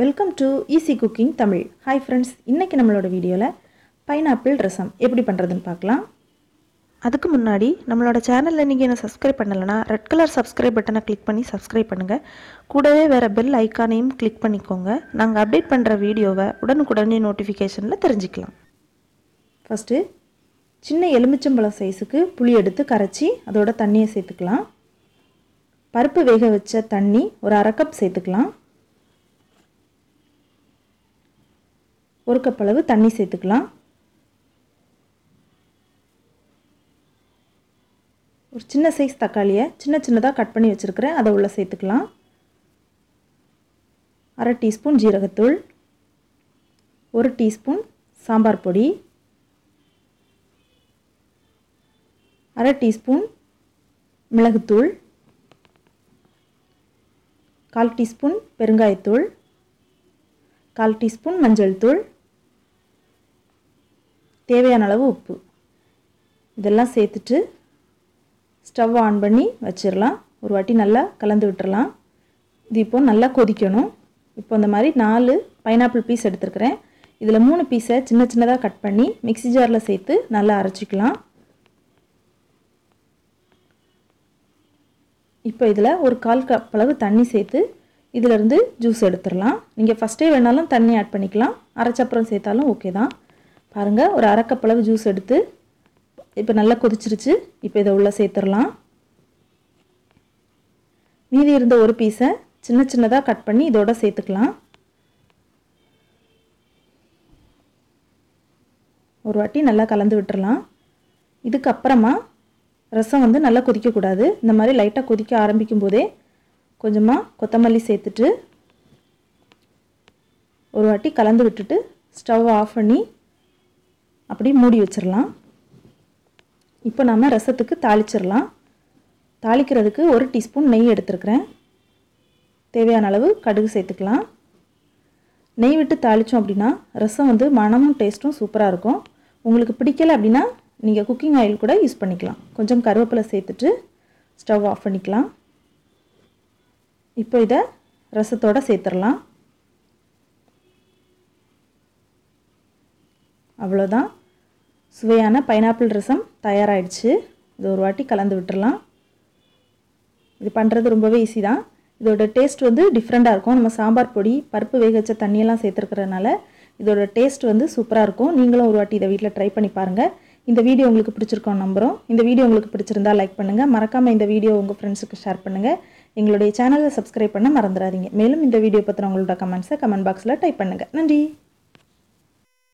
Welcome to easy cooking Tamil. Hi friends, இன்றைக்கி நம்மளோட வீடியோவில் பைனாப்பிள் ரசம் எப்படி பண்ணுறதுன்னு பார்க்கலாம். அதுக்கு முன்னாடி நம்மளோட சேனலில் நீங்கள் என்ன சப்ஸ்கிரைப் பண்ணலைன்னா ரெட் கலர் சப்ஸ்கிரைப் பட்டனை கிளிக் பண்ணி சப்ஸ்கிரைப் பண்ணுங்கள். கூடவே வேறு பெல் ஐக்கானையும் கிளிக் பண்ணிக்கோங்க. நாங்கள் அப்டேட் பண்ணுற வீடியோவை உடனுக்குடனே நோட்டிஃபிகேஷனில் தெரிஞ்சுக்கலாம். ஃபஸ்ட்டு சின்ன எலுமிச்சம்பழம் சைஸுக்கு புளி எடுத்து கரைச்சி அதோட தண்ணியை சேர்த்துக்கலாம். பருப்பு வேக வச்ச தண்ணி ஒரு அரை கப் சேர்த்துக்கலாம். ஒரு கப் அளவு தண்ணி சேர்த்துக்கலாம். ஒரு சின்ன சைஸ் தக்காளியை சின்னதாக கட் பண்ணி வச்சுருக்கிறேன், அதை உள்ளே சேர்த்துக்கலாம். அரை டீஸ்பூன் ஜீரகத்தூள், ஒரு டீஸ்பூன் சாம்பார் பொடி, அரை டீஸ்பூன் மிளகுத்தூள், 1/4 டீஸ்பூன் பெருங்காயத்தூள், 1/4 டீஸ்பூன் மஞ்சள் தூள், தேவையான அளவு உப்பு. இதெல்லாம் சேர்த்துட்டு ஸ்டவ் ஆன் பண்ணி வச்சிடலாம். ஒரு வாட்டி நல்லா கலந்து விட்டுறலாம். இது இப்போ நல்லா கொதிக்கணும். இப்போ இந்த மாதிரி 4 பைனாப்பிள் பீஸ் எடுத்துருக்கிறேன். இதில் 3 பீஸை சின்னதாக கட் பண்ணி மிக்ஸி ஜாரில் சேர்த்து நல்லா அரைச்சிக்கலாம். இப்போ இதில் ஒரு 1/4 கப் அளவு தண்ணி சேர்த்து இதிலிருந்து ஜூஸ் எடுத்துடலாம். நீங்கள் ஃபஸ்ட்டே வேணாலும் தண்ணி ஆட் பண்ணிக்கலாம், அரைச்சப்புறம் சேர்த்தாலும் ஓகே தான். பாருங்கள், ஒரு அரை கப் அளவு ஜூஸ் எடுத்து இப்போ நல்லா கொதிச்சிருச்சு. இப்போ இதை உள்ளே சேர்த்துடலாம். மீதி இருந்த ஒரு பீஸை சின்னதாக கட் பண்ணி இதோட சேர்த்துக்கலாம். ஒரு வாட்டி நல்லா கலந்து விட்டுறலாம். இதுக்கப்புறமா ரசம் நல்லா கொதிக்கக்கூடாது. இந்த மாதிரி லைட்டாக கொதிக்க ஆரம்பிக்கும் போதே கொஞ்சமாக கொத்தமல்லி சேர்த்துட்டு ஒரு வாட்டி கலந்து விட்டுட்டு ஸ்டவ் ஆஃப் பண்ணி அப்படி மூடி வச்சிடலாம். இப்போ நம்ம ரசத்துக்கு தாளிச்சிடலாம். தாளிக்கிறதுக்கு 1 டீஸ்பூன் நெய் எடுத்துருக்கிறேன். தேவையான அளவு கடுகு சேர்த்துக்கலாம். நெய் விட்டு தாளித்தோம் அப்படின்னா ரசம் மணமும் டேஸ்ட்டும் சூப்பராக இருக்கும். உங்களுக்கு பிடிக்கலை அப்படின்னா நீங்கள் குக்கிங் ஆயில் கூட யூஸ் பண்ணிக்கலாம். கொஞ்சம் கருவேப்பிலை சேர்த்துட்டு ஸ்டவ் ஆஃப் பண்ணிக்கலாம். இப்போ இதை ரசத்தோடு சேர்த்துடலாம். அவ்வளோதான், சுவையான பைனாப்பிள் ரசம் தயாராகிடுச்சு. இது ஒரு வாட்டி கலந்து விட்டுறலாம். இது பண்ணுறது ரொம்பவே ஈஸி தான். இதோட டேஸ்ட் டிஃப்ரெண்ட்டாக இருக்கும். நம்ம சாம்பார் பொடி, பருப்பு வேக வச்ச தண்ணியெல்லாம் சேர்த்துருக்கிறதுனால இதோட டேஸ்ட் சூப்பராக இருக்கும். நீங்களும் ஒரு வாட்டி இதை வீட்டில் ட்ரை பண்ணி பாருங்கள். இந்த வீடியோ உங்களுக்கு பிடிச்சிருக்கோம் நம்புகிறோம். இந்த வீடியோ உங்களுக்கு பிடிச்சிருந்தால் லைக் பண்ணுங்கள். மறக்காமல் இந்த வீடியோ உங்கள் ஃப்ரெண்ட்ஸுக்கு ஷேர் பண்ணுங்கள். எங்களுடைய சேனலை சப்ஸ்கிரைப் பண்ண மறந்துடாதீங்க. மேலும் இந்த வீடியோ பற்றின உங்களோட கமெண்ட்ஸை கமெண்ட் பாக்ஸில் டைப் பண்ணுங்கள். நன்றி.